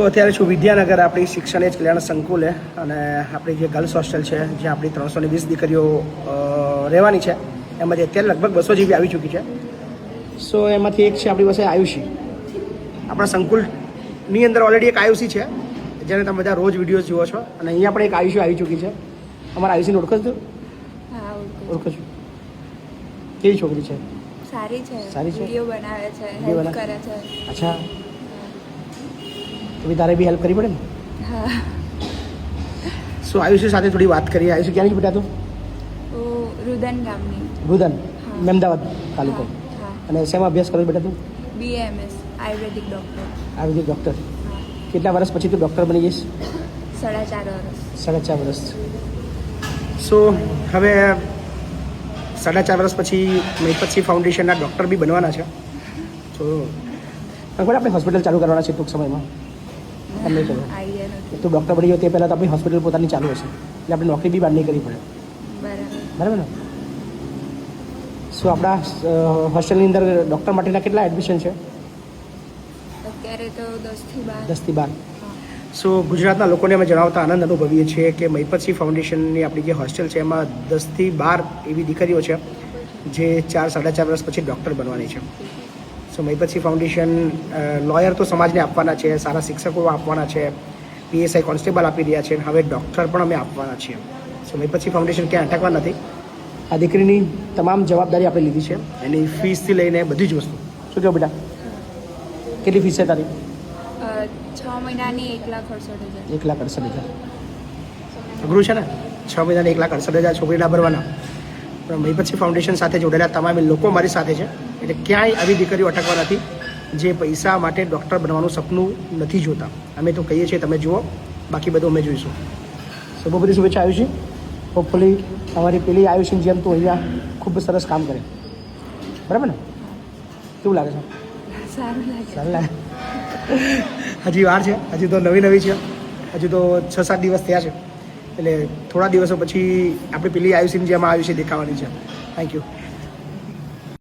અત્યારે છું વિદ્યાનગર આપણી શિક્ષણ એજ કલ્યાણ સંકુલે અને આપણી જે ગર્લ્સ હોસ્ટેલ છે જ્યાં આપણી 320 દીકરીઓ રહેવાની છે એમાંથી અત્યારે લગભગ 200 જેવી આવી ચૂકી છે. એમાંથી એક છે આપણી પાસે આયુષી. આપણા સંકુલની અંદર ઓલરેડી એક આયુષી છે જેને તમે બધા રોજ વિડીયોઝ જુઓ છો અને અહીંયા પણ એક આયુષી આવી ચૂકી છે. અમારા આયુષીને ઓળખો છો? હા, ઓળખો છો. કેવી છોકરી છે? સારી છે. સારી છે? વિડીયો બનાવે છે, વિડીયો હેલ્પ કરે છે. અચ્છા, તો તારે બી હેલ્પ કરવી પડે ને. હા. આયુષી સાથે થોડી વાત કરીએ. આયુષી ક્યાંની બેટા તું? રુદન ગામની. રુદન, હા. મહેમદાવાદ તાલુકો. હા. અને શેમાં અભ્યાસ કરો બેટા તું? BAMS આયુર્વેદિક ડૉક્ટર. આયુર્વેદિક ડૉક્ટર. હા. કેટલા વર્ષ પછી તું ડૉક્ટર બની જઈશ? 4.5 વર્ષ. 4.5 વર્ષ. હવે 4.5 વર્ષ પછી મહિપતસિંહ ફાઉન્ડેશનના ડૉક્ટર બી બનવાના છે. ખબર આપણે હોસ્પિટલ ચાલુ કરવાના છે ટૂંક સમયમાં. તમને ખબર? આઈડિયા નથી. તું ડૉક્ટર બની ગયો તે પહેલાં તો આપણી હોસ્પિટલ પોતાની ચાલુ હશે એટલે આપણે નોકરી બી બહાર નહીં કરવી પડે. બરાબર. બરાબર ને? આપણા હોસ્ટેલની અંદર ડૉક્ટર માટેના કેટલા એડમિશન છે? અત્યારે તો 10 થી 12. 10 થી 12. ગુજરાતના લોકોને અમે જણાવતા આનંદ અનુભવીએ છીએ કે મહિપતસિંહ ફાઉન્ડેશનની આપણી જે હોસ્ટેલ છે એમાં 10 થી 12 એવી દીકરીઓ છે જે 4-4.5 વર્ષ પછી ડૉક્ટર બનવાની છે. મહિપતસિંહ ફાઉન્ડેશન લોયર તો સમાજને આપવાના છે, સારા શિક્ષકો આપવાના છે, PSI કોન્સ્ટેબલ આપી રહ્યા છે અને હવે ડૉક્ટર પણ અમે આપવાના છીએ. મહિપતસિંહ ફાઉન્ડેશન ક્યાં અટકવા નથી. આ દીકરીની તમામ જવાબદારી આપણે લીધી છે, એની ફીસથી લઈને બધી જ વસ્તુ. શું કહો બેટા? કેટલી ફીસ છે તારી? 6 મહિનાની 1,68,000. 1,68,000. અઘરું છે ને? 6 મહિનાની 1,68,000 છોકરીના ભરવાના. પણ મહિપતસિંહ ફાઉન્ડેશન સાથે જોડાયેલા તમામ લોકો મારી સાથે છે એટલે ક્યાંય આવી દીકરીઓ અટકવા નથી જે પૈસા માટે ડૉક્ટર બનવાનું સપનું નથી જોતા. અમે તો કહીએ છીએ તમે જુઓ, બાકી બધું અમે જોઈશું. બહુ બધી શુભેચ્છા આયુષી. હોપફુલી અમારી પેલી આયુષીની જેમ તું અહીંયા ખૂબ સરસ કામ કરે. બરાબર ને? કેવું લાગે છે? સારું લાગે. સારું લાગે. હજી વાર છે, હજી તો નવી છે, હજુ તો 6-7 દિવસ થયા છે એટલે થોડા દિવસો પછી આપણે પેલી આયુષીની જેમ આયુષી દેખાવાની છે. Thank you.